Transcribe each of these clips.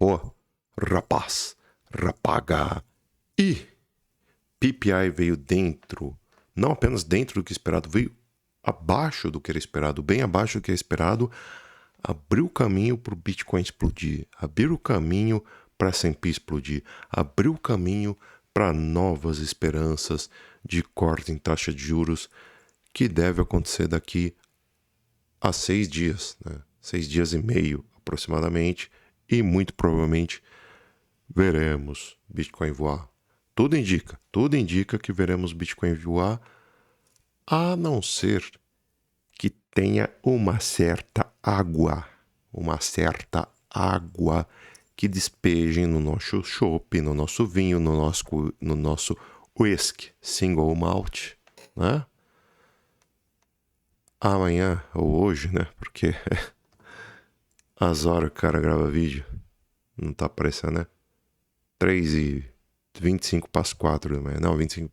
Ó, rapaz, rapaga. E PPI veio dentro, não apenas dentro do que esperado, veio abaixo do que era esperado, bem abaixo do que era esperado, abriu o caminho para o Bitcoin explodir, abriu o caminho para a S&P explodir, abriu o caminho para novas esperanças de corte em taxa de juros que deve acontecer daqui a 6 dias, né? 6 dias e meio aproximadamente, e muito provavelmente veremos Bitcoin voar. Tudo indica que veremos Bitcoin voar, a não ser que tenha uma certa água que despejem no nosso chopp, no nosso vinho, no nosso whisky single malt, né? Amanhã ou hoje, né? Porque as horas que o cara grava vídeo não tá aparecendo, né? 3h25 para as 4 da manhã. Não, 20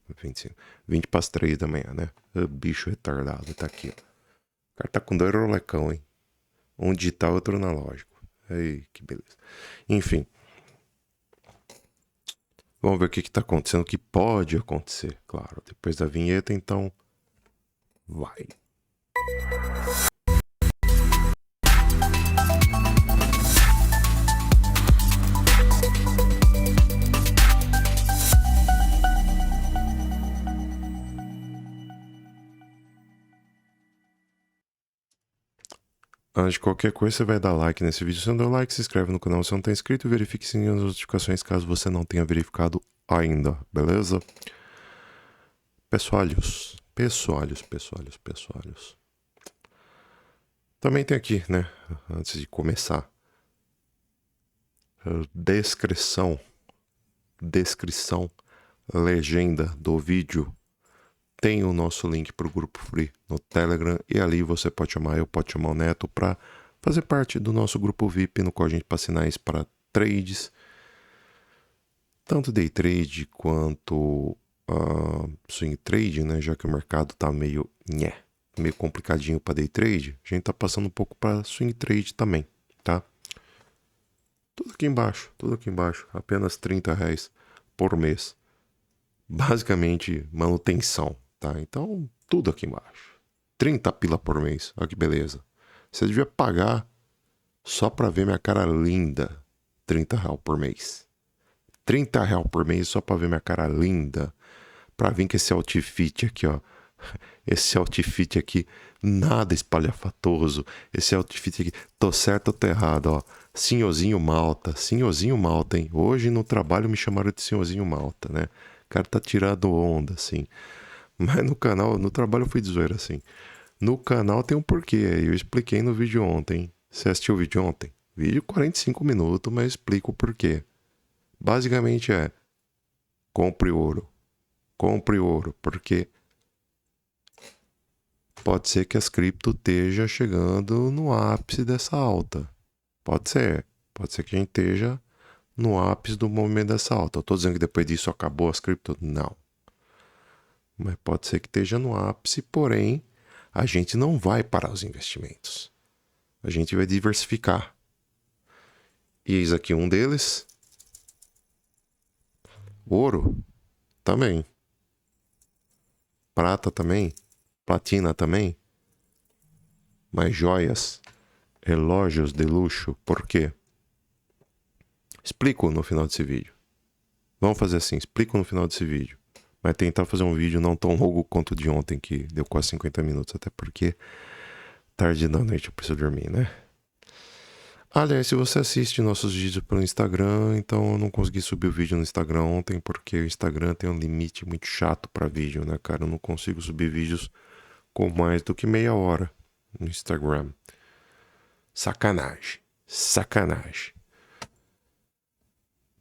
para as 3 da manhã, né? O bicho retardado tá aqui, ó. O cara tá com 2 rolecão, hein? Um digital e outro analógico. Ei, que beleza. Enfim. Vamos ver o que tá acontecendo, o que pode acontecer, claro. Depois da vinheta, então, vai. Antes de qualquer coisa, você vai dar like nesse vídeo. Se não deu like, se inscreve no canal se não está inscrito e verifique sim as notificações caso você não tenha verificado ainda, beleza? Pessoalhos. Também tem aqui, né, antes de começar, descrição, legenda do vídeo. Tem o nosso link para o grupo free no Telegram e ali você pode chamar eu, pode chamar o Neto para fazer parte do nosso grupo VIP, no qual a gente passa sinais para trades, tanto day trade quanto swing trade, né? Já que o mercado tá meio complicadinho para day trade, a gente tá passando um pouco para swing trade também, tá? Tudo aqui embaixo, apenas R$30 por mês. Basicamente manutenção, tá? Então, tudo aqui embaixo. 30 pila por mês, olha que beleza. Você devia pagar só pra ver minha cara linda. R$30 por mês. R$30 por mês só pra ver minha cara linda. Pra vir com esse outfit aqui, ó. Esse outfit aqui, nada espalhafatoso. Esse outfit aqui, tô certo ou tô errado, ó. Senhorzinho Malta, hein? Hoje no trabalho me chamaram de Senhorzinho Malta, né? O cara tá tirando onda, assim. Mas no canal, no trabalho eu fui de zoeira, assim. No canal tem um porquê, eu expliquei no vídeo ontem. Você assistiu o vídeo ontem? Vídeo 45 minutos, mas explico o porquê. Basicamente é, compre ouro, porque pode ser que as cripto esteja chegando no ápice dessa alta. Pode ser que a gente esteja no ápice do movimento dessa alta. Eu tô dizendo que depois disso acabou as cripto? Não. Mas pode ser que esteja no ápice, porém, a gente não vai parar os investimentos. A gente vai diversificar. E eis aqui um deles. Ouro também. Prata também. Platina também. Mas joias, relógios de luxo, por quê? Explico no final desse vídeo. Vamos fazer assim, explico no final desse vídeo. Mas tentar fazer um vídeo não tão longo quanto o de ontem, que deu quase 50 minutos, até porque tarde da noite eu preciso dormir, né? Aliás, se você assiste nossos vídeos pelo Instagram, então eu não consegui subir o vídeo no Instagram ontem, porque o Instagram tem um limite muito chato para vídeo, né, cara? Eu não consigo subir vídeos com mais do que meia hora no Instagram. Sacanagem.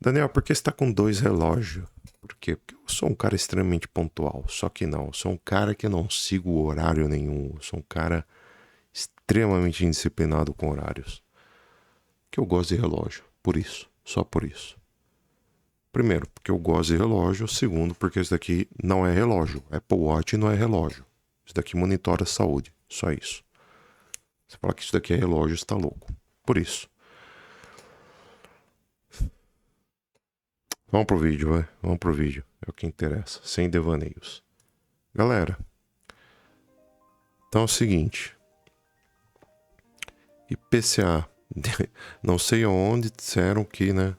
Daniel, por que você tá com 2 relógios? Por quê? Porque eu sou um cara extremamente pontual. Só que não, eu sou um cara que não sigo horário nenhum. Eu sou um cara extremamente indisciplinado com horários. Que eu gosto de relógio. Por isso. Só por isso. Primeiro, porque eu gosto de relógio. Segundo, porque isso daqui não é relógio. Apple Watch não é relógio. Isso daqui monitora a saúde. Só isso. Você falar que isso daqui é relógio, você tá louco. Por isso. Vamos pro vídeo, vai. Vamos pro vídeo. É o que interessa. Sem devaneios. Galera, então é o seguinte. IPCA. Não sei aonde disseram que, né?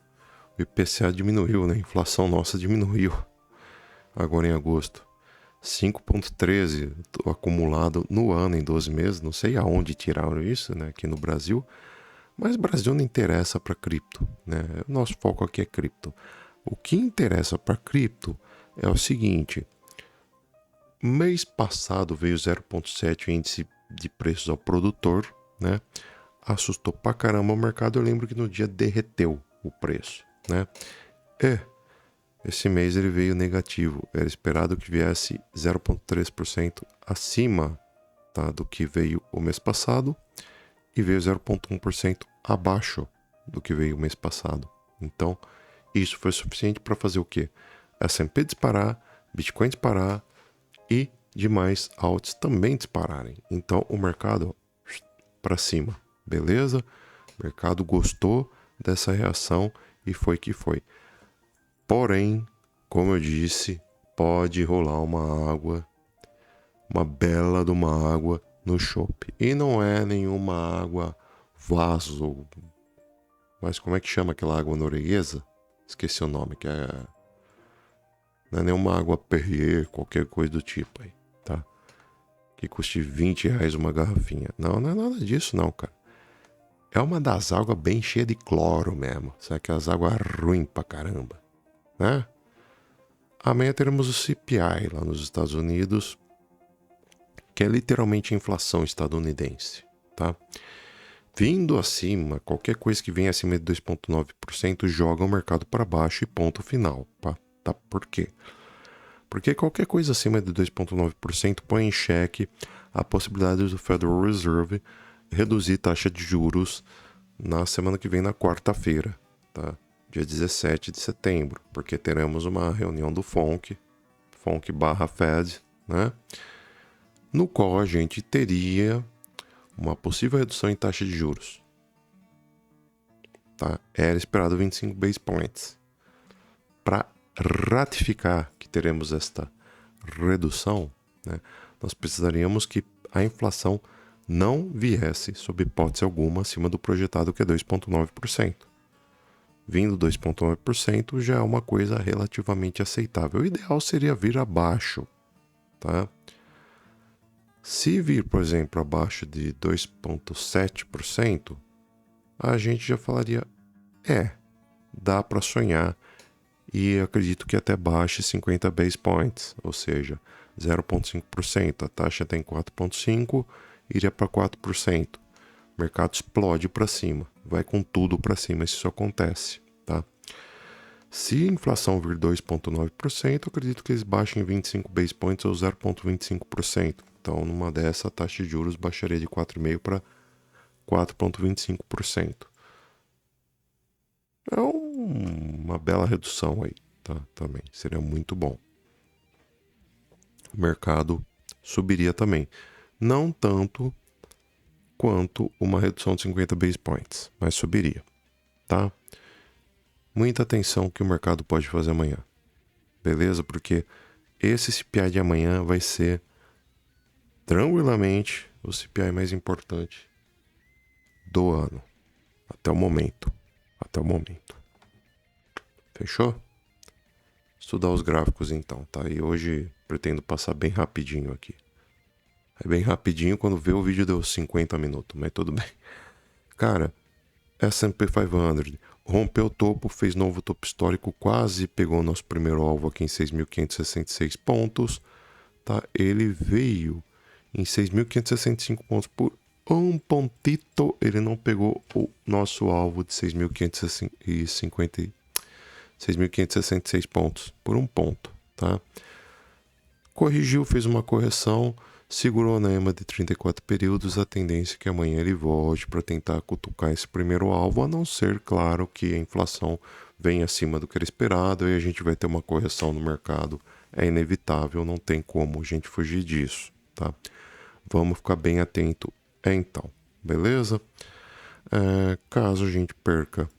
O IPCA diminuiu, né? A inflação nossa diminuiu. Agora em agosto. 5,13 acumulado no ano em 12 meses. Não sei aonde tiraram isso, né? Aqui no Brasil. Mas Brasil não interessa para cripto, né? O nosso foco aqui é cripto. O que interessa para cripto é o seguinte: mês passado veio 0,7 o índice de preços ao produtor, né? Assustou pra caramba o mercado. Eu lembro que no dia derreteu o preço, né? Esse mês ele veio negativo. Era esperado que viesse 0,3% acima, tá, do que veio o mês passado e veio 0,1% abaixo do que veio o mês passado. Então, isso foi suficiente para fazer o quê? S&P disparar, Bitcoin disparar e demais alts também dispararem. Então, o mercado para cima, beleza? O mercado gostou dessa reação e foi que foi. Porém, como eu disse, pode rolar uma água, uma bela de uma água no chopp. E não é nenhuma água vaso. Mas como é que chama aquela água norueguesa? Esqueci o nome, que é... Não é nenhuma água Perrier, qualquer coisa do tipo aí, tá? Que custe R$20 uma garrafinha. Não, não é nada disso não, cara. É uma das águas bem cheia de cloro mesmo. Sabe aquelas águas ruins pra caramba, né? Amanhã teremos o CPI lá nos Estados Unidos, que é literalmente a inflação estadunidense, tá? Vindo acima, qualquer coisa que venha acima de 2,9% joga o mercado para baixo e ponto final, tá? Por quê? Porque qualquer coisa acima de 2,9% põe em xeque a possibilidade do Federal Reserve reduzir taxa de juros na semana que vem, na quarta-feira, tá? Dia 17 de setembro, porque teremos uma reunião do FONC /Fed, né? No qual a gente teria uma possível redução em taxa de juros, tá? Era esperado 25 base points. Para ratificar que teremos esta redução, né, nós precisaríamos que a inflação não viesse, sob hipótese alguma, acima do projetado, que é 2,9%. Vindo 2,9% já é uma coisa relativamente aceitável. O ideal seria vir abaixo, tá? Se vir, por exemplo, abaixo de 2,7%, a gente já falaria, dá para sonhar, e acredito que até baixe 50 base points, ou seja, 0,5%. A taxa está em 4,5%, iria para 4%. O mercado explode para cima, vai com tudo para cima se isso acontece, tá? Se a inflação vir 2,9%, acredito que eles baixem 25 base points ou 0,25%. Então, numa dessa, a taxa de juros baixaria de 4,5% para 4,25%. É uma bela redução aí, tá? Também seria muito bom. O mercado subiria também. Não tanto quanto uma redução de 50 base points, mas subiria, tá? Muita atenção que o mercado pode fazer amanhã, beleza? Porque esse CPI de amanhã vai ser tranquilamente o CPI mais importante do ano, até o momento. Fechou? Estudar os gráficos então, tá? E hoje pretendo passar bem rapidinho aqui. É bem rapidinho, quando vê o vídeo deu 50 minutos, mas tudo bem. Cara, S&P 500 rompeu o topo, fez novo topo histórico, quase pegou o nosso primeiro alvo aqui em 6.566 pontos, tá? Ele veio em 6.565 pontos por um pontito, ele não pegou o nosso alvo de 6.566 pontos por um ponto, tá? Corrigiu, fez uma correção, segurou na EMA de 34 períodos, a tendência é que amanhã ele volte para tentar cutucar esse primeiro alvo, a não ser, claro, que a inflação venha acima do que era esperado e a gente vai ter uma correção no mercado. É inevitável, não tem como a gente fugir disso, tá? Vamos ficar bem atento então, beleza? Caso a gente perca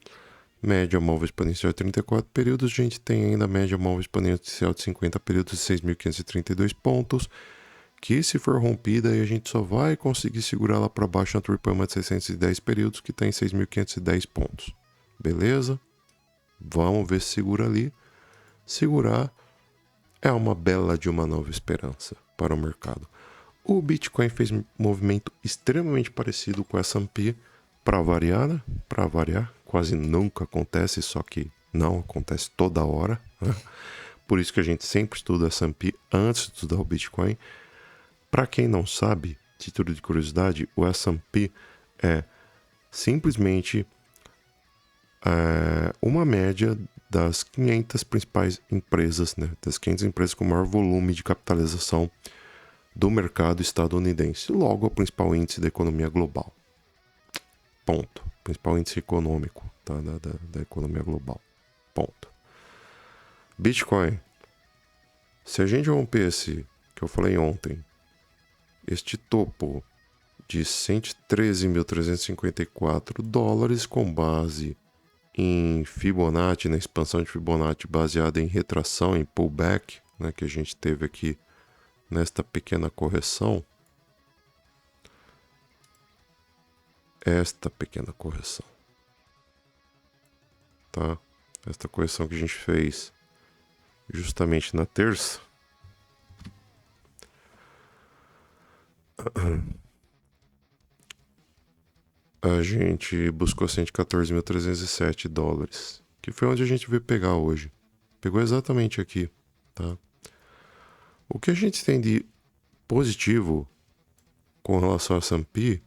média móvel exponencial de 34 períodos, a gente tem ainda a média móvel exponencial de 50 períodos de 6.532 pontos, que se for rompida, aí a gente só vai conseguir segurar lá para baixo na Tripama de 610 períodos, que está em 6.510 pontos. Beleza? Vamos ver se segura ali. Segurar é uma bela de uma nova esperança para o mercado. O Bitcoin fez um movimento extremamente parecido com o S&P, para variar, né? Para variar, quase nunca acontece, só que não acontece toda hora, né? Por isso que a gente sempre estuda o S&P antes de estudar o Bitcoin. Para quem não sabe, título de curiosidade, o S&P é simplesmente uma média das 500 principais empresas, né? Das 500 empresas com maior volume de capitalização do mercado estadunidense. Logo, o principal índice da economia global. Ponto. Principal índice econômico, tá? da economia global. Ponto. Bitcoin. Se a gente romper esse, que eu falei ontem, este topo de 113.354 dólares com base em Fibonacci, na expansão de Fibonacci baseada em retração, em pullback, né, que a gente teve aqui nesta pequena correção. Esta pequena correção, tá? Esta correção que a gente fez justamente na terça. A gente buscou 114.307 dólares, que foi onde a gente veio pegar hoje. Pegou exatamente aqui, tá? O que a gente tem de positivo com relação ao S&P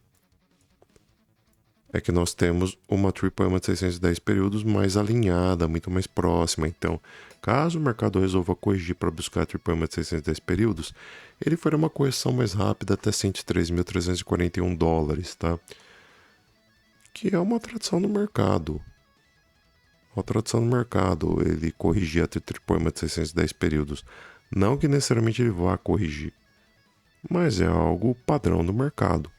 é que nós temos uma Tripama de 610 períodos mais alinhada, muito mais próxima. Então, caso o mercado resolva corrigir para buscar a Tripama de 610 períodos, ele fará uma correção mais rápida até 113.341 dólares, tá? Que é uma tradição no mercado. Uma tradição no mercado, ele corrigir a Tripama de 610 períodos. Não que necessariamente ele vá corrigir, mas é algo padrão do mercado,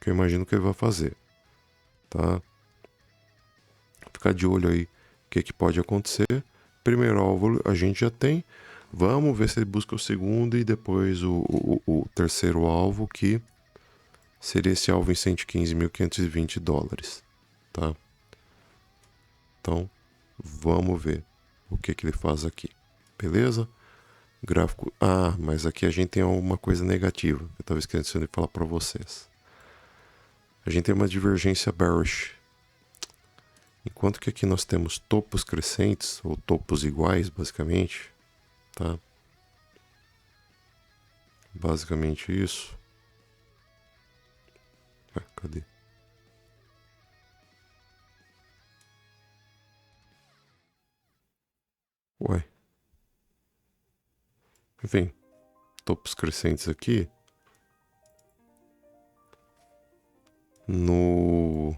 que eu imagino que ele vai fazer, tá? Ficar de olho aí o que pode acontecer. Primeiro alvo a gente já tem, vamos ver se ele busca o segundo e depois o terceiro alvo, que seria esse alvo em 115.520 dólares, tá? Então, vamos ver o que ele faz aqui, beleza? Gráfico, mas aqui a gente tem alguma coisa negativa, eu estava esquecendo de falar para vocês. A gente tem uma divergência bearish. Enquanto que aqui nós temos topos crescentes, ou topos iguais, basicamente, tá? Basicamente isso. Cadê? Ué. Enfim, topos crescentes aqui. No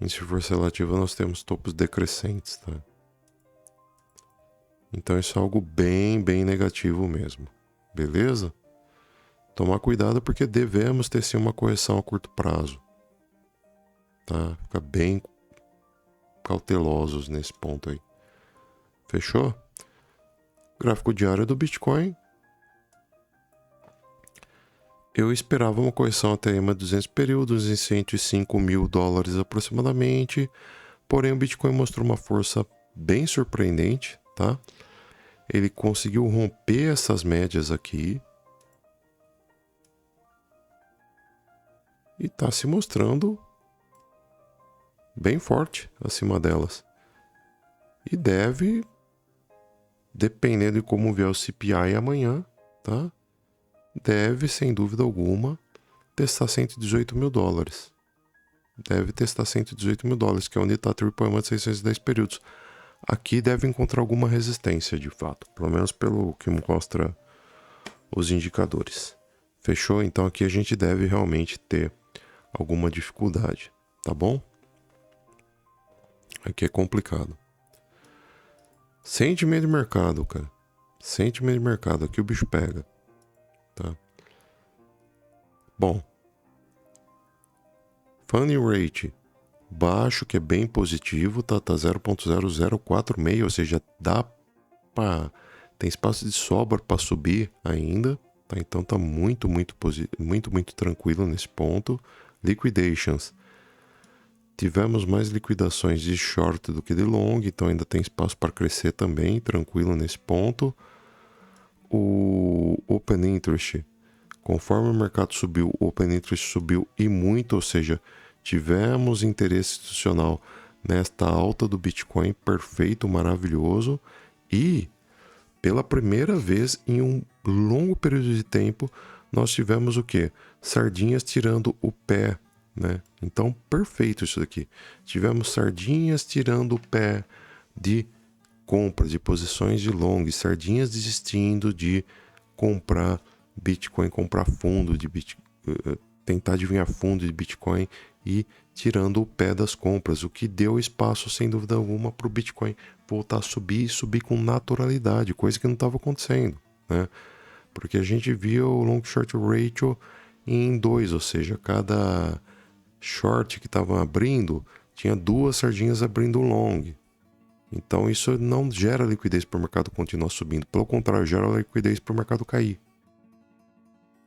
índice de força relativa nós temos topos decrescentes, tá? Então isso é algo bem negativo mesmo, beleza? Tomar cuidado porque devemos ter sim uma correção a curto prazo, tá? Ficar bem cautelosos nesse ponto aí. Fechou? Gráfico diário do Bitcoin. Eu esperava uma correção até EMA 200 períodos em 105 mil dólares aproximadamente, porém o Bitcoin mostrou uma força bem surpreendente, tá? Ele conseguiu romper essas médias aqui e está se mostrando bem forte acima delas. E deve, dependendo de como vier o CPI amanhã, tá? Deve, sem dúvida alguma, testar 118 mil dólares. Deve testar 118 mil dólares, que é onde está a Tripama de 610 períodos. Aqui deve encontrar alguma resistência, de fato. Pelo menos pelo que mostra os indicadores. Fechou? Então aqui a gente deve realmente ter alguma dificuldade, tá bom? Aqui é complicado. Sentimento de mercado, cara. Sentimento de mercado. Aqui o bicho pega. Tá? Bom. Funding rate baixo, que é bem positivo, tá 0.0046, ou seja, tem espaço de sobra para subir ainda, tá? Então tá muito tranquilo nesse ponto. Liquidations. Tivemos mais liquidações de short do que de long, então ainda tem espaço para crescer também, tranquilo nesse ponto. O Open Interest, conforme o mercado subiu, o Open Interest subiu e muito, ou seja, tivemos interesse institucional nesta alta do Bitcoin, perfeito, maravilhoso, e pela primeira vez em um longo período de tempo, nós tivemos o quê? Sardinhas tirando o pé, né? Então, perfeito isso daqui. Tivemos sardinhas tirando o pé de compra, de posições de long, sardinhas desistindo de comprar Bitcoin, comprar fundo de Bitcoin, tentar adivinhar fundo de Bitcoin e tirando o pé das compras, o que deu espaço, sem dúvida alguma, para o Bitcoin voltar a subir e subir com naturalidade, coisa que não estava acontecendo, né? Porque a gente via o long short ratio em 2, ou seja, cada short que estava abrindo tinha 2 sardinhas abrindo long. Então isso não gera liquidez para o mercado continuar subindo, pelo contrário, gera liquidez para o mercado cair.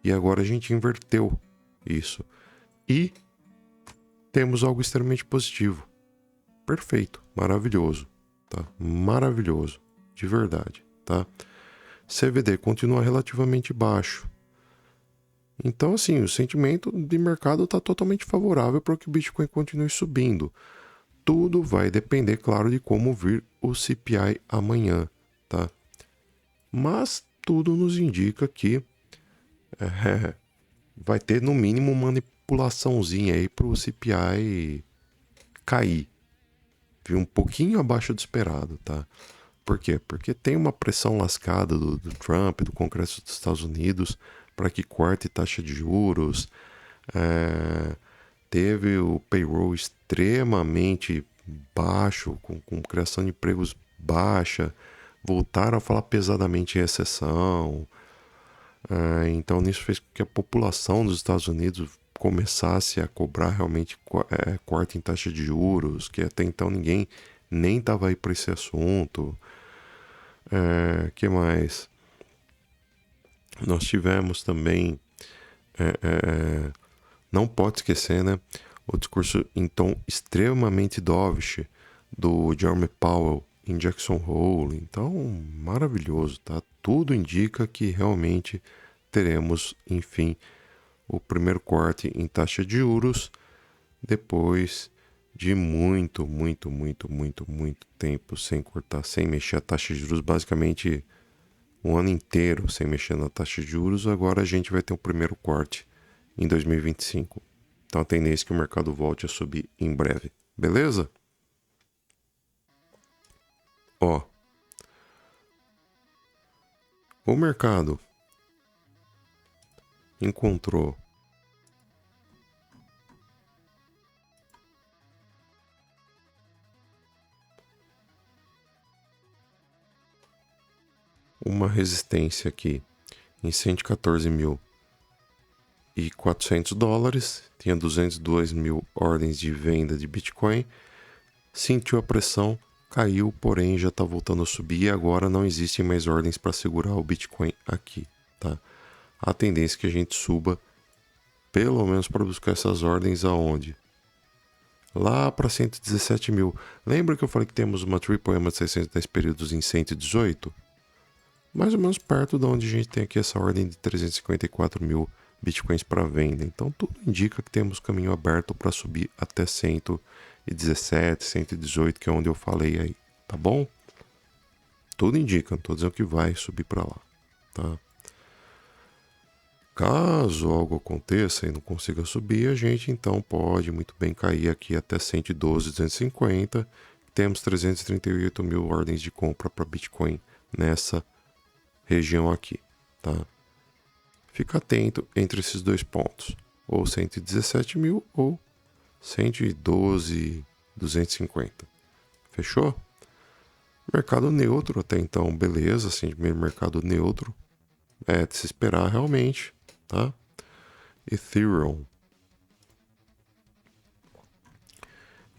E agora a gente inverteu isso. E temos algo extremamente positivo. Perfeito, maravilhoso, tá? Maravilhoso, de verdade, tá? CVD continua relativamente baixo. Então, assim, o sentimento de mercado está totalmente favorável para que o Bitcoin continue subindo. Tudo vai depender, claro, de como vir o CPI amanhã, tá? Mas tudo nos indica que vai ter no mínimo uma manipulaçãozinha aí para o CPI cair. Vir um pouquinho abaixo do esperado, tá? Por quê? Porque tem uma pressão lascada do Trump, do Congresso dos Estados Unidos, para que corte taxa de juros. Teve o payroll extremamente baixo, com criação de empregos baixa. Voltaram a falar pesadamente em recessão. Então, isso fez com que a população dos Estados Unidos começasse a cobrar realmente corte em taxa de juros, que até então ninguém nem estava aí para esse assunto. Que mais? Nós tivemos também, não pode esquecer, né, o discurso em tom extremamente dovish do Jerome Powell em Jackson Hole. Então, maravilhoso, tá? Tudo indica que realmente teremos, enfim, o primeiro corte em taxa de juros depois de muito tempo sem cortar, sem mexer a taxa de juros, basicamente um ano inteiro sem mexer na taxa de juros. Agora a gente vai ter o primeiro corte em 2025. Então a tendência é que o mercado volte a subir em breve. Beleza? Ó, o mercado encontrou uma resistência aqui em 114.400 dólares, tinha 202 mil ordens de venda de Bitcoin, sentiu a pressão, caiu, porém já está voltando a subir e agora não existem mais ordens para segurar o Bitcoin aqui, tá? A tendência é que a gente suba, pelo menos para buscar essas ordens aonde? Lá para 117 mil. Lembra que eu falei que temos uma Triple EMA de 610 períodos em 118? Mais ou menos perto de onde a gente tem aqui essa ordem de 354 mil bitcoins para venda. Então tudo indica que temos caminho aberto para subir até 117, 118, que é onde eu falei aí, tá bom? Tudo indica, não estou dizendo que vai subir para lá, tá? Caso algo aconteça e não consiga subir, a gente então pode muito bem cair aqui até 112, 250. Temos 338 mil ordens de compra para Bitcoin nessa região aqui, tá? Fica atento entre esses dois pontos, ou 117 mil ou 112, 250. Fechou? Mercado neutro até então, beleza, assim, mercado neutro. É de se esperar realmente, tá?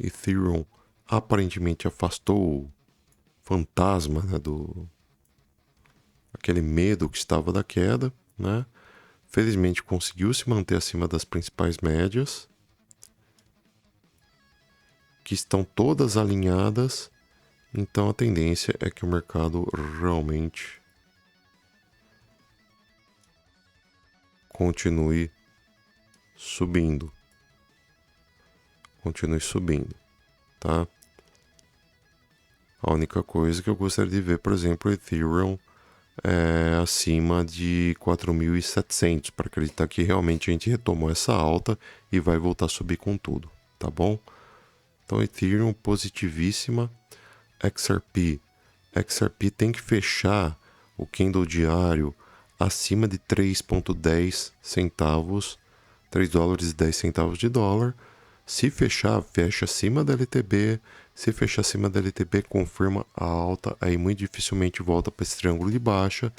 Ethereum aparentemente afastou o fantasma, né, aquele medo que estava da queda, né? Felizmente conseguiu se manter acima das principais médias, que estão todas alinhadas. Então a tendência é que o mercado realmente continue subindo. Continue subindo, tá? A única coisa que eu gostaria de ver, por exemplo, o Ethereum acima de 4.700 para acreditar que realmente a gente retomou essa alta e vai voltar a subir com tudo, tá bom? Então Ethereum positivíssima, XRP tem que fechar o candle diário acima de 3,10 centavos, 3 dólares e 10 centavos de dólar. Se fechar, fecha acima da LTB. Se fechar acima da LTB, confirma a alta, aí muito dificilmente volta para esse triângulo de baixa.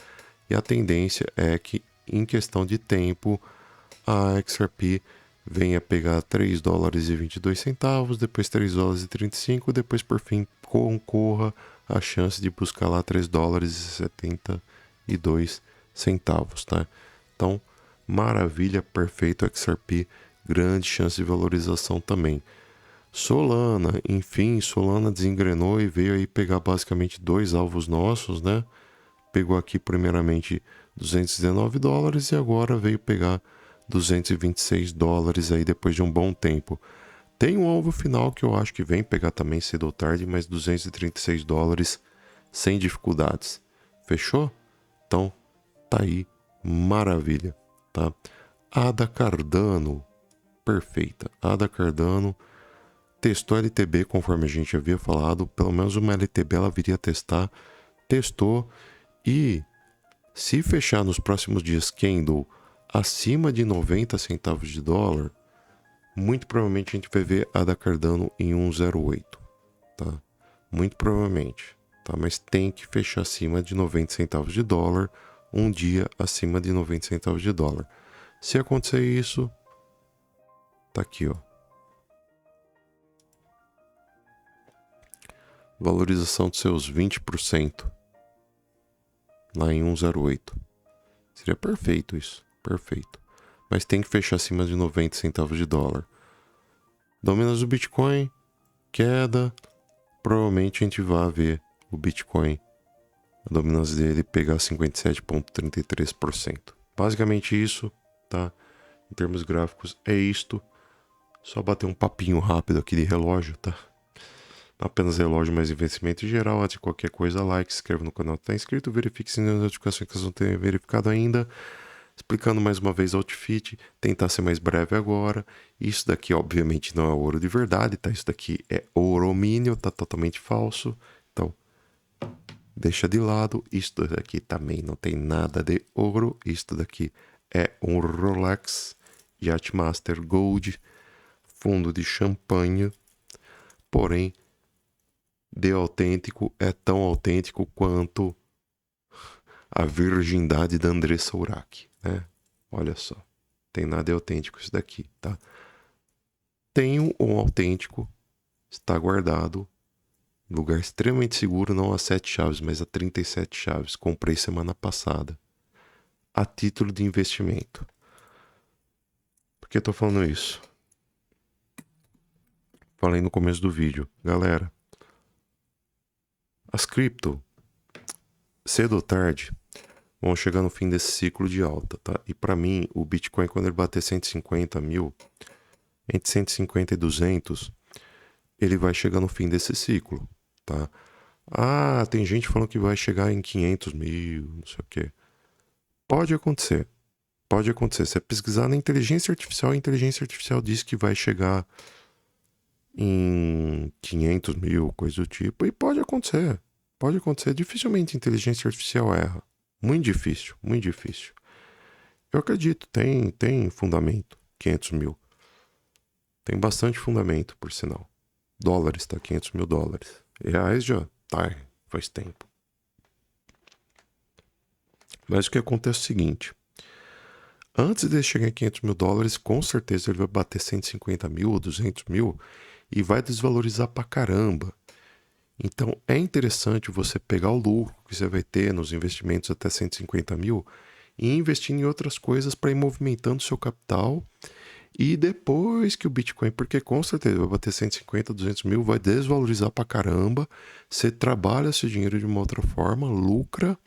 E a tendência é que, em questão de tempo, a XRP venha pegar 3 dólares e 22 centavos, depois 3 dólares e 35, depois por fim concorra a chance de buscar lá 3 dólares e 72 centavos, tá? Então, maravilha, perfeito XRP, grande chance de valorização também. Solana, enfim, Solana desengrenou e veio aí pegar basicamente dois alvos nossos, né? Pegou aqui primeiramente 219 dólares e agora veio pegar 226 dólares aí depois de um bom tempo. Tem um alvo final que eu acho que vem pegar também cedo ou tarde, mas 236 dólares sem dificuldades. Fechou? Então, tá aí, maravilha, tá? Ada Cardano, perfeita. Ada Cardano testou LTB, conforme a gente havia falado, pelo menos uma LTB ela viria a testar, testou e se fechar nos próximos dias candle acima de 90 centavos de dólar, muito provavelmente a gente vai ver a da Cardano em 1,08, tá? Muito provavelmente, tá? Mas tem que fechar acima de 90 centavos de dólar, um dia acima de 90 centavos de dólar. Se acontecer isso, tá aqui, ó. Valorização de seus 20% lá em 1,08. Seria perfeito isso, perfeito. Mas tem que fechar acima de 90 centavos de dólar. Dominância do Bitcoin, queda. Provavelmente a gente vai ver o Bitcoin, a dominância dele pegar 57,33%. Basicamente isso, tá? Em termos gráficos é isto. Só bater um papinho rápido aqui de relógio, tá? Não apenas relógio, mas investimento em geral. Antes de qualquer coisa, like, se inscreva no canal que está inscrito, verifique se as notificações que vocês não tenham verificado ainda. Explicando mais uma vez Outfit, tentar ser mais breve agora. Isso daqui, obviamente, não é ouro de verdade, tá? Isso daqui é ouromínio, tá totalmente falso. Então, deixa de lado. Isto daqui também não tem nada de ouro. Isto daqui é um Rolex Yachtmaster Gold, fundo de champanhe, porém, de autêntico é tão autêntico quanto a virgindade da Andressa Urach, né? Olha só, tem nada de autêntico isso daqui, tá? Tenho um autêntico, está guardado, lugar extremamente seguro, não a 7 chaves, mas a 37 chaves. Comprei semana passada, a título de investimento. Por que eu tô falando isso? Falei no começo do vídeo. Galera, as cripto, cedo ou tarde, vão chegar no fim desse ciclo de alta, tá? E para mim, o Bitcoin, quando ele bater 150 mil, entre 150 e 200, ele vai chegar no fim desse ciclo, tá? Ah, tem gente falando que vai chegar em 500 mil, não sei o quê. Pode acontecer. Pode acontecer. Se você pesquisar na inteligência artificial, a inteligência artificial diz que vai chegar em 500 mil, coisa do tipo. E pode acontecer. Pode acontecer. Dificilmente a inteligência artificial erra. Muito difícil, muito difícil. Eu acredito, tem fundamento, 500 mil. Tem bastante fundamento, por sinal. Dólares, tá? 500 mil dólares. Reais já tá, faz tempo. Mas o que acontece é o seguinte. Antes de chegar em 500 mil dólares, com certeza ele vai bater 150 mil ou 200 mil. e vai desvalorizar pra caramba. Então é interessante você pegar o lucro que você vai ter nos investimentos até 150 mil e investir em outras coisas para ir movimentando seu capital. E depois que o Bitcoin, porque com certeza vai bater 150, 200 mil, vai desvalorizar pra caramba. Você trabalha esse dinheiro de uma outra forma, lucra,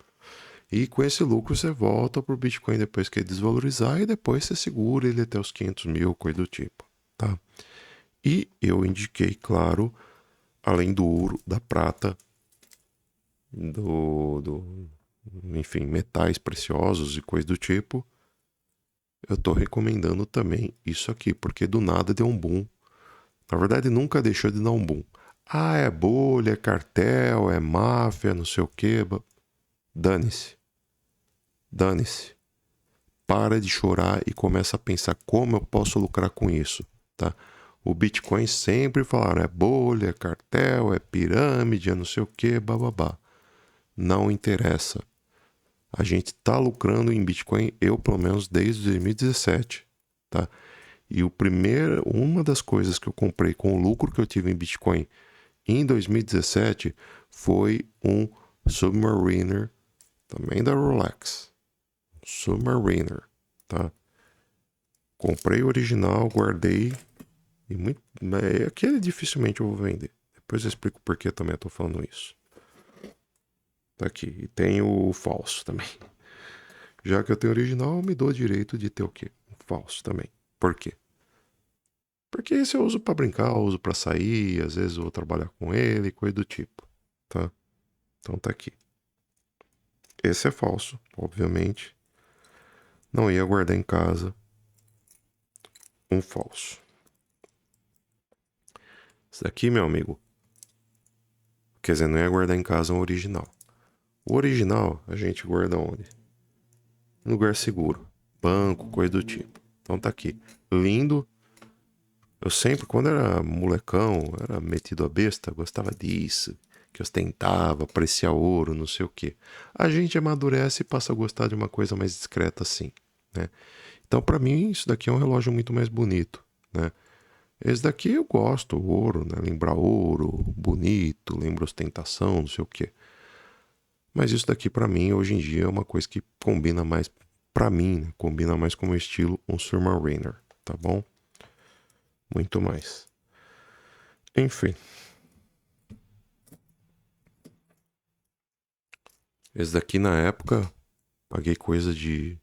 e com esse lucro você volta pro Bitcoin depois que ele desvalorizar e depois você segura ele até os 500 mil, coisa do tipo, tá? E eu indiquei, claro, além do ouro, da prata, enfim, metais preciosos e coisa do tipo, eu tô recomendando também isso aqui, porque do nada deu um boom. Na verdade, nunca deixou de dar um boom. Ah, é bolha, é cartel, é máfia, não sei o quê. Dane-se. Dane-se. Para de chorar e começa a pensar como eu posso lucrar com isso, tá? O Bitcoin sempre falaram, é bolha, é cartel, é pirâmide, é não sei o quê, bababá. Não interessa. A gente tá lucrando em Bitcoin, eu pelo menos desde 2017, tá? E uma das coisas que eu comprei com o lucro que eu tive em Bitcoin em 2017 foi um Submariner, também da Rolex. Submariner, tá? Comprei o original, guardei e aquele dificilmente eu vou vender. Depois eu explico por que também eu tô falando isso. Tá aqui. E tem o falso também. Já que eu tenho original, eu me dou o direito de ter o quê? Um falso também. Por quê? Porque esse eu uso para brincar, eu uso para sair, às vezes eu vou trabalhar com ele, coisa do tipo, tá? Então tá aqui. Esse é falso, obviamente. Não ia guardar em casa um falso. Esse daqui, meu amigo, quer dizer, não ia guardar em casa um original. O original a gente guarda onde? Um lugar seguro. Banco, coisa do tipo. Então tá aqui. Lindo. Eu sempre, quando era molecão, era metido a besta, gostava disso. Que ostentava, parecia ouro, não sei o quê. A gente amadurece e passa a gostar de uma coisa mais discreta assim, né? Então, para mim, isso daqui é um relógio muito mais bonito, né? Esse daqui eu gosto, ouro, né? Lembra ouro, bonito, lembra ostentação, não sei o quê. Mas isso daqui para mim, hoje em dia, é uma coisa que combina mais, para mim, né? Combina mais com o estilo um Submariner, tá bom? Muito mais. Enfim. Esse daqui na época, paguei coisa de...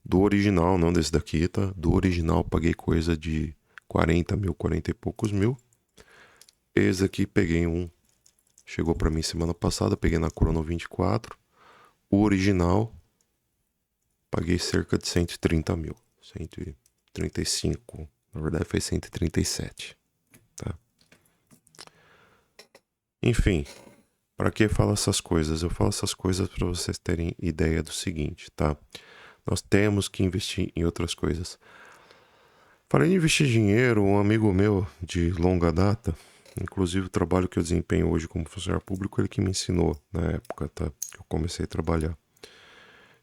Do original, não desse daqui, tá? Do original paguei coisa de 40 mil, 40 e poucos mil. Esse aqui peguei um... Chegou para mim semana passada, peguei na Crono 24. O original, paguei cerca de 130 mil. 135. Na verdade foi 137. Tá? Enfim, para que falo essas coisas? Eu falo essas coisas para vocês terem ideia do seguinte, tá? Nós temos que investir em outras coisas. Falei em investir dinheiro, um amigo meu de longa data, inclusive o trabalho que eu desempenho hoje como funcionário público, ele que me ensinou na época, tá? Que eu comecei a trabalhar.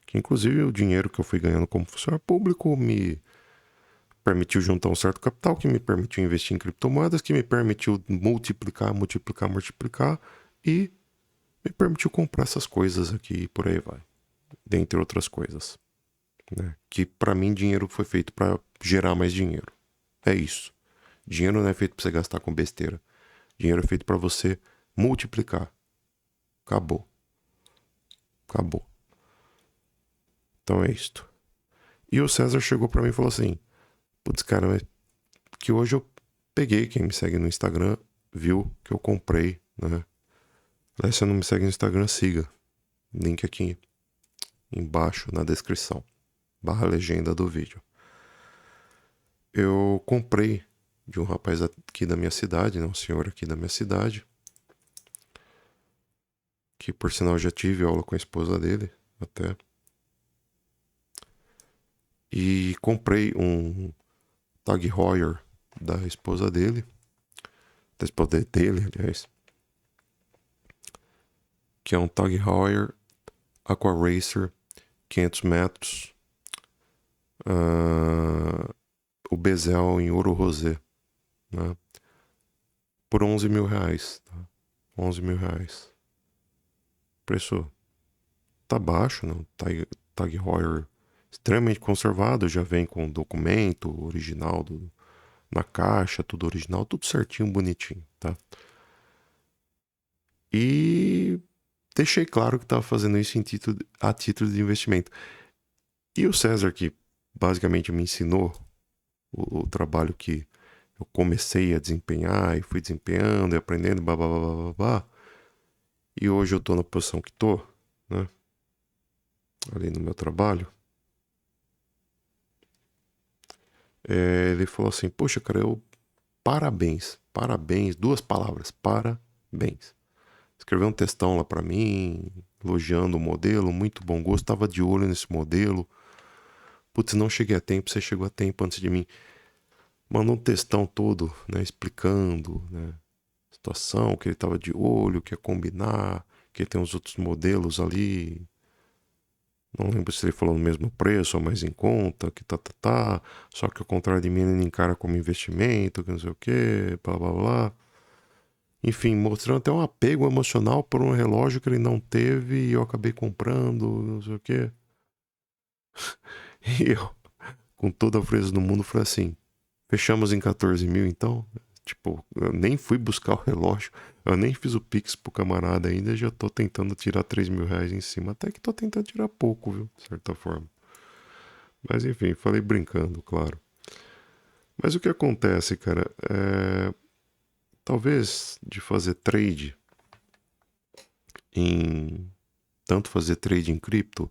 Que inclusive o dinheiro que eu fui ganhando como funcionário público me permitiu juntar um certo capital, que me permitiu investir em criptomoedas, que me permitiu multiplicar e me permitiu comprar essas coisas aqui e por aí vai. Dentre outras coisas. Né? Que para mim dinheiro foi feito para gerar mais dinheiro. É isso. Dinheiro não é feito para você gastar com besteira. Dinheiro é feito para você multiplicar. Acabou. Acabou. Então é isto. E o César chegou para mim e falou assim: putz, cara, mas que hoje eu peguei, quem me segue no Instagram viu que eu comprei, né? Se você não me segue no Instagram, siga. Link aqui embaixo na descrição. / legenda do vídeo. Eu comprei de um rapaz aqui da minha cidade, né? Um senhor aqui da minha cidade. Que por sinal já tive aula com a esposa dele, até. E comprei um Tag Heuer da esposa dele. Da esposa dele, aliás. Que é um Tag Heuer Aqua Racer 500 metros. O bezel em ouro rosé, né? por 11 mil reais. Tá? 11 mil reais. Preço tá baixo, né? Tag Heuer extremamente conservado, já vem com documento original na caixa, tudo original, tudo certinho, bonitinho, tá? E deixei claro que estava fazendo isso a título de investimento. E o César, que basicamente me ensinou o trabalho que eu comecei a desempenhar e fui desempenhando e aprendendo, blá, blá, blá, blá, blá, blá. E hoje eu tô na posição que tô, né? Ali no meu trabalho. Ele falou assim, poxa, cara, parabéns, 2 palavras, parabéns. Escreveu um textão lá pra mim, elogiando o modelo, muito bom gosto, tava de olho nesse modelo. Putz, não cheguei a tempo, você chegou a tempo antes de mim. Mandou um textão todo, né, explicando, né, a situação, que ele tava de olho, que ia combinar, que tem uns outros modelos ali. Não lembro se ele falou no mesmo preço ou mais em conta, que tá. Só que ao contrário de mim, ele encara como investimento, que não sei o que, blá blá blá. Enfim, mostrando até um apego emocional por um relógio que ele não teve e eu acabei comprando, não sei o que. E eu, com toda a frieza do mundo, falei assim: fechamos em 14 mil então? Tipo, eu nem fui buscar o relógio, eu nem fiz o Pix pro camarada ainda, já tô tentando tirar 3 mil reais em cima. Até que tô tentando tirar pouco, viu? De certa forma. Mas enfim, falei brincando, claro. Mas o que acontece, cara, talvez de fazer trade em. Tanto fazer trade em cripto,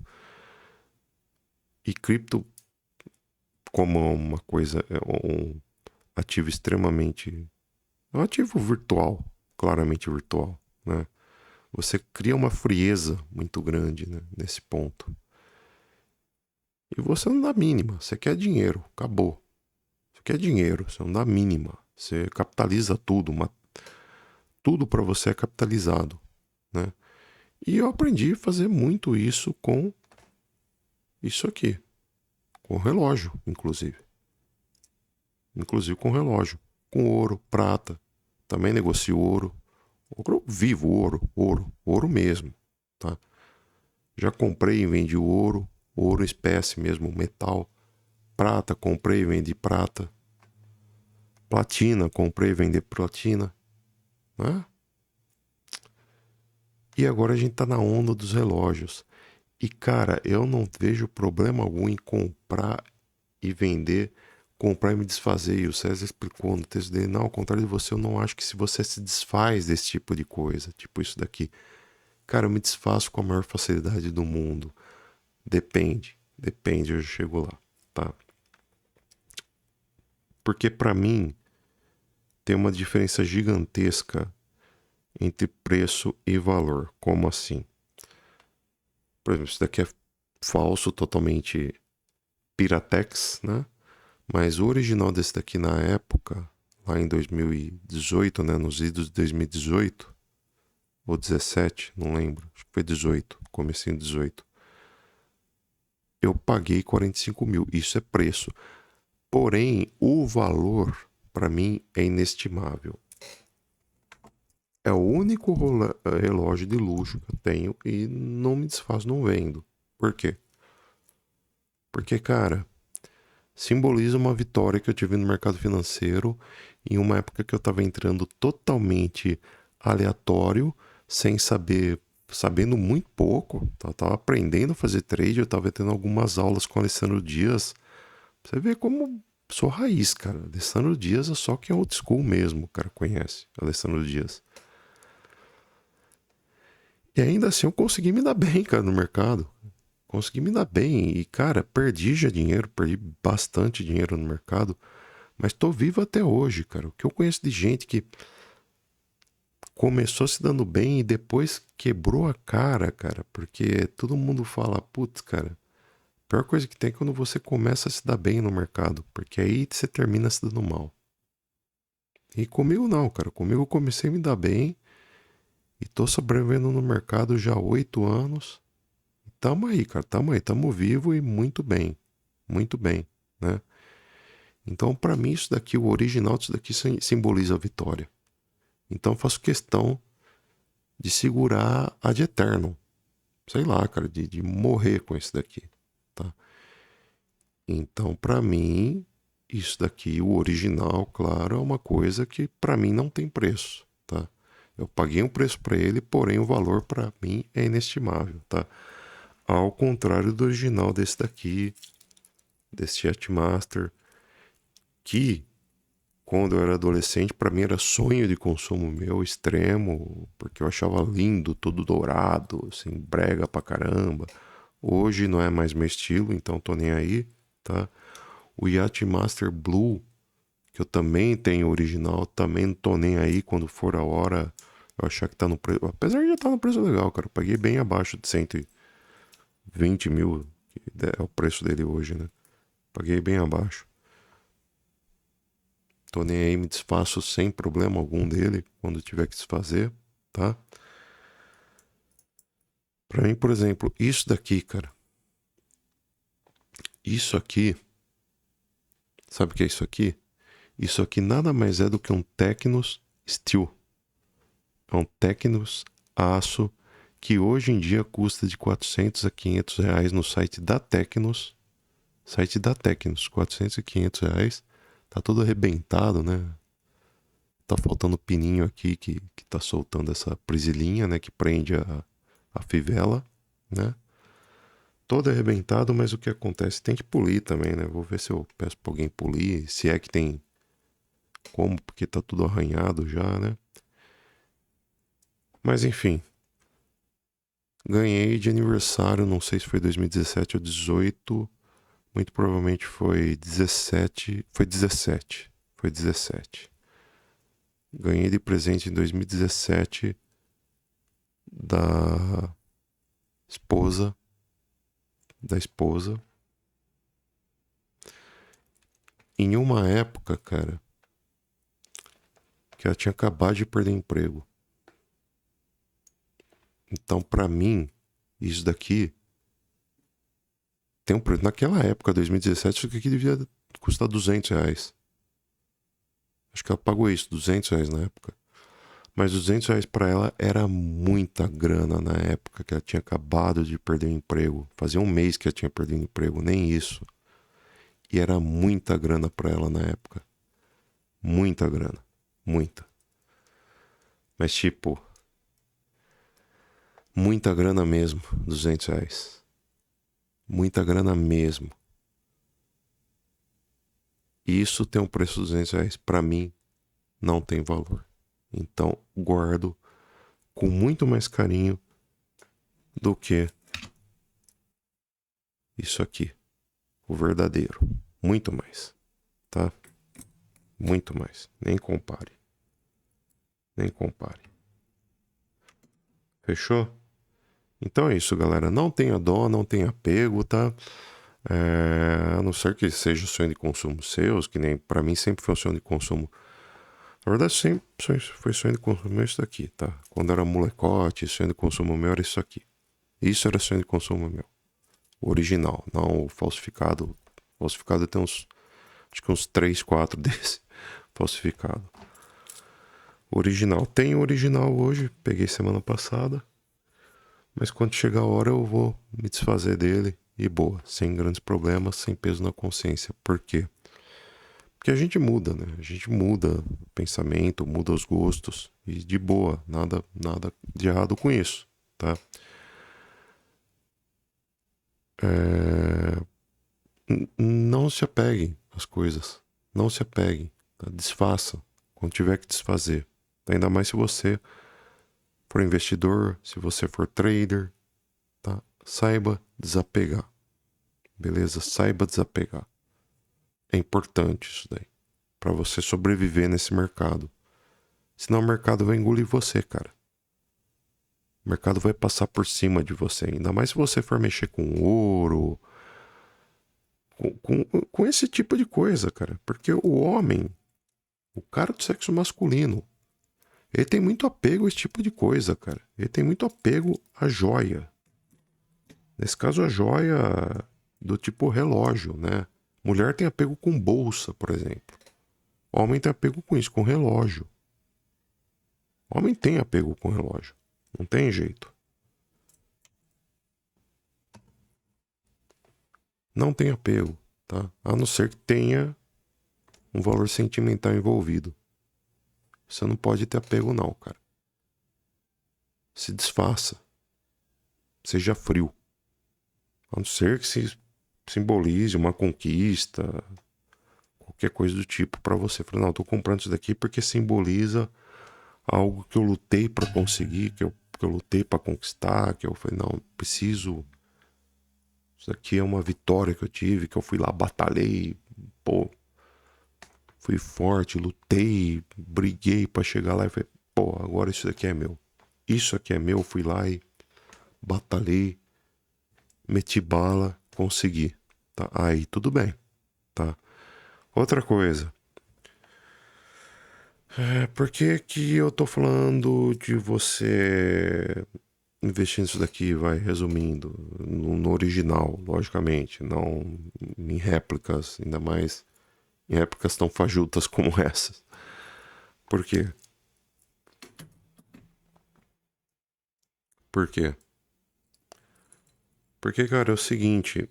e cripto como uma coisa, um ativo extremamente. É um ativo virtual, claramente virtual, né? Você cria uma frieza muito grande, né, nesse ponto. E você não dá mínima, você quer dinheiro, acabou. Você quer dinheiro, você não dá mínima. Você capitaliza tudo, tudo para você é capitalizado, né? E eu aprendi a fazer muito isso com isso aqui, com relógio, inclusive. Inclusive com relógio, com ouro, prata. Também negocio ouro. Ouro vivo, ouro mesmo, tá? Já comprei e vendi ouro espécie mesmo, metal. Prata, comprei e vendi prata. Platina, comprei e vendi platina, né? E agora a gente tá na onda dos relógios. E cara, eu não vejo problema algum em comprar e vender, comprar e me desfazer. E o César explicou no texto dele, não, ao contrário de você, eu não acho que se você se desfaz desse tipo de coisa, tipo isso daqui, cara, eu me desfaço com a maior facilidade do mundo. Depende, eu já chego lá, tá? Porque pra mim tem uma diferença gigantesca entre preço e valor. Como assim? Por exemplo, isso daqui é falso, totalmente Piratex, né? Mas o original desse daqui na época, lá em 2018, né? Nos idos de 2018 ou 17, não lembro. Acho que foi 18, comecinho 18. Eu paguei 45 mil. Isso é preço. Porém, o valor, para mim, é inestimável. É o único relógio de luxo que eu tenho e não me desfaço, não vendo. Por quê? Porque, cara, simboliza uma vitória que eu tive no mercado financeiro em uma época que eu estava entrando totalmente aleatório, sem saber, sabendo muito pouco. Eu tava aprendendo a fazer trade, eu tava tendo algumas aulas com o Alessandro Dias. Você vê como sou raiz, cara. Alessandro Dias é só quem é old school mesmo, o cara conhece Alessandro Dias. E ainda assim eu consegui me dar bem, cara, no mercado. Consegui me dar bem e, cara, perdi já dinheiro, perdi bastante dinheiro no mercado, mas tô vivo até hoje, cara. O que eu conheço de gente que começou se dando bem e depois quebrou a cara, porque todo mundo fala, putz, cara, a pior coisa que tem é quando você começa a se dar bem no mercado, porque aí você termina se dando mal. E comigo não, cara. Comigo eu comecei a me dar bem e tô sobrevivendo no mercado já há 8 anos. E tamo aí, cara. Tamo aí, tamo vivo e muito bem, né? Então, para mim, isso daqui, o original disso daqui simboliza a vitória. Então eu faço questão de segurar a de eterno. Sei lá, cara, de morrer com esse daqui, tá? Então, pra mim, isso daqui, o original, claro, é uma coisa que pra mim não tem preço, tá? Eu paguei um preço pra ele, porém o valor pra mim é inestimável, tá? Ao contrário do original desse daqui, desse Yachtmaster, que quando eu era adolescente, pra mim era sonho de consumo meu extremo, porque eu achava lindo, todo dourado, assim, brega pra caramba. Hoje não é mais meu estilo, então tô nem aí, tá? O Yachtmaster Blue, que eu também tenho original, também não tô nem aí quando for a hora eu achar que tá no preço. Apesar de já estar no preço legal, cara. Eu paguei bem abaixo de 120 mil, que é o preço dele hoje, né? Paguei bem abaixo. Tô nem aí, me desfaço sem problema algum dele quando tiver que desfazer, tá? Pra mim, por exemplo, isso daqui, cara. Isso aqui, sabe o que é isso aqui? Isso aqui nada mais é do que um Tecnos Steel. É um Tecnos aço que hoje em dia custa de 400 a 500 reais no site da Tecnos. Site da Tecnos, 400 e 500 reais. Tá todo arrebentado, né? Tá faltando pininho aqui que tá soltando essa prisilinha, né? Que prende a fivela, né? Todo arrebentado, mas o que acontece? Tem que polir também, né? Vou ver se eu peço pra alguém polir, se é que tem como, porque tá tudo arranhado já, né? Mas enfim, ganhei de aniversário, não sei se foi 2017 ou 18, muito provavelmente foi 17, foi 17, foi 17. Ganhei de presente em 2017 da esposa, da esposa. Em uma época, cara, que ela tinha acabado de perder emprego. Então, pra mim, isso daqui tem um preço. Naquela época, 2017, isso aqui devia custar 200 reais. Acho que ela pagou isso, 200 reais na época. Mas 200 reais pra ela era muita grana na época que ela tinha acabado de perder o emprego. Fazia um mês que ela tinha perdido o emprego, nem isso. E era muita grana pra ela na época. Muita grana. Muita. Mas tipo, muita grana mesmo, 200 reais. Muita grana mesmo. E isso tem um preço de 200 reais. Pra mim, não tem valor. Então, guardo com muito mais carinho do que isso aqui. O verdadeiro. Muito mais. Tá? Muito mais. Nem compare. Nem compare. Fechou? Então é isso, galera. Não tenha dó, não tenha apego, tá? A não ser que seja sonho de consumo seus, que nem pra mim sempre foi um sonho de consumo. Na verdade, sempre foi sonho de consumo meu isso daqui, tá? Quando era molecote, sonho de consumo meu era isso aqui. Isso era sonho de consumo meu. O original, não o falsificado. O falsificado tem uns, acho que uns 3, 4 desse falsificado. O original. Tem o original hoje, peguei semana passada. Mas quando chegar a hora eu vou me desfazer dele e boa, sem grandes problemas, sem peso na consciência. Por quê? Porque a gente muda, né? A gente muda o pensamento, muda os gostos e de boa, nada de errado com isso, tá? Não se apeguem às coisas, não se apeguem, tá? Desfaça quando tiver que desfazer. Ainda mais se você for investidor, se você for trader, tá? Saiba desapegar, beleza? Saiba desapegar. É importante isso daí, para você sobreviver nesse mercado. Senão o mercado vai engolir você, cara. O mercado vai passar por cima de você. Ainda mais se você for mexer com ouro, com esse tipo de coisa, cara. Porque o homem, o cara do sexo masculino, ele tem muito apego a esse tipo de coisa, cara. Ele tem muito apego à joia. Nesse caso, a joia do tipo relógio, né? Mulher tem apego com bolsa, por exemplo. O homem tem apego com isso, com relógio. Homem tem apego com relógio. Não tem jeito. Não tem apego, tá? A não ser que tenha um valor sentimental envolvido. Você não pode ter apego não, cara. Se desfaça. Seja frio. A não ser que se simbolize uma conquista, qualquer coisa do tipo pra você. Fala, não, eu tô comprando isso daqui porque simboliza algo que eu lutei pra conseguir, que eu lutei pra conquistar, que eu falei, não, preciso. Isso aqui é uma vitória que eu tive, que eu fui lá, batalhei, pô, fui forte, lutei, briguei pra chegar lá e falei, pô, agora isso daqui é meu. Isso aqui é meu, fui lá e batalhei, meti bala, consegui. Tá? Aí tudo bem, tá? Outra coisa. Por que que eu tô falando de você investir nisso daqui, vai, resumindo, no original, logicamente, não em réplicas, ainda mais em réplicas tão fajutas como essas. Por quê? Por quê? Porque, cara, é o seguinte,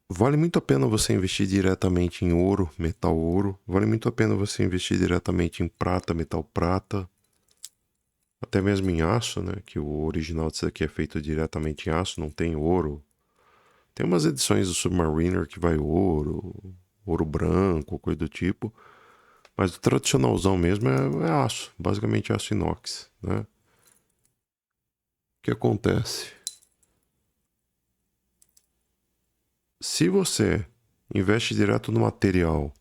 vale muito a pena você investir diretamente em ouro, metal ouro, vale muito a pena você investir diretamente em prata, metal prata, até mesmo em aço, né, que o original disso aqui é feito diretamente em aço, não tem ouro. Tem umas edições do Submariner que vai ouro, ouro branco, coisa do tipo. Mas o tradicionalzão mesmo é aço, basicamente aço inox, né? O que acontece? Se você investe direto no material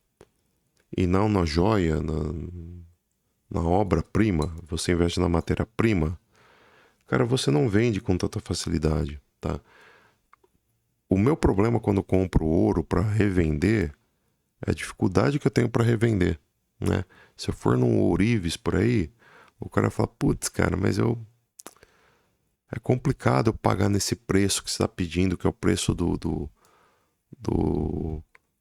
e não na joia, na obra-prima, você investe na matéria-prima, cara, você não vende com tanta facilidade, tá? O meu problema quando eu compro ouro para revender é a dificuldade que eu tenho para revender, né? Se eu for num ourives por aí, o cara fala, putz, cara, mas é complicado eu pagar nesse preço que você está pedindo, que é o preço do,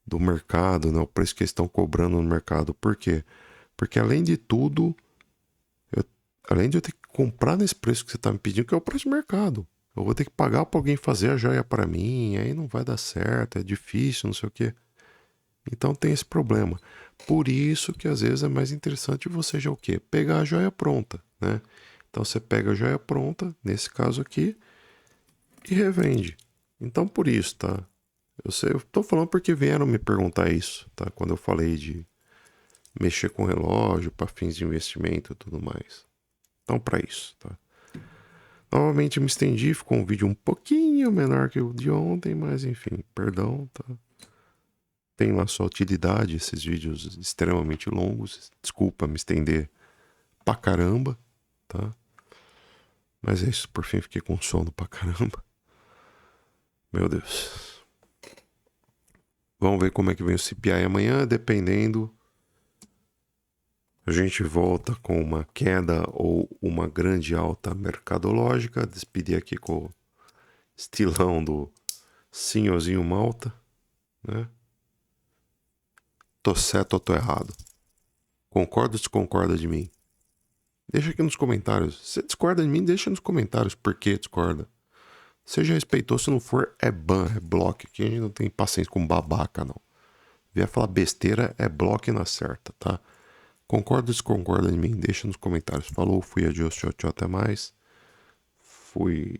do mercado, né? O preço que eles estão cobrando no mercado. Por quê? Porque além de tudo, eu, além de eu ter que comprar nesse preço que você está me pedindo, que é o preço do mercado, eu vou ter que pagar para alguém fazer a joia para mim, aí não vai dar certo, é difícil, não sei o quê. Então tem esse problema. Por isso que às vezes é mais interessante você já o quê? Pegar a joia pronta, né? Então você pega a joia pronta, nesse caso aqui, e revende. Então por isso, tá? Eu tô falando porque vieram me perguntar isso, tá? Quando eu falei de mexer com relógio para fins de investimento e tudo mais. Então para isso, tá? Novamente me estendi, ficou um vídeo um pouquinho menor que o de ontem, mas enfim, perdão, tá? Tem lá sua utilidade, esses vídeos extremamente longos. Desculpa me estender pra caramba, tá? Mas é isso, por fim fiquei com sono pra caramba. Meu Deus. Vamos ver como é que vem o CPI amanhã, dependendo. A gente volta com uma queda ou uma grande alta mercadológica. Despedir aqui com o estilão do senhorzinho Malta, né? Tô certo ou tô errado? Concorda ou desconcorda de mim? Deixa aqui nos comentários. Se você discorda de mim, deixa nos comentários por que discorda. Seja respeitoso, se não for, é ban, é bloco. Aqui a gente não tem paciência com babaca, não. Vier falar besteira, é bloco e na certa, tá? Concorda ou desconcorda de mim? Deixa nos comentários. Falou, fui, adiós, tchau, tchau, até mais. Fui.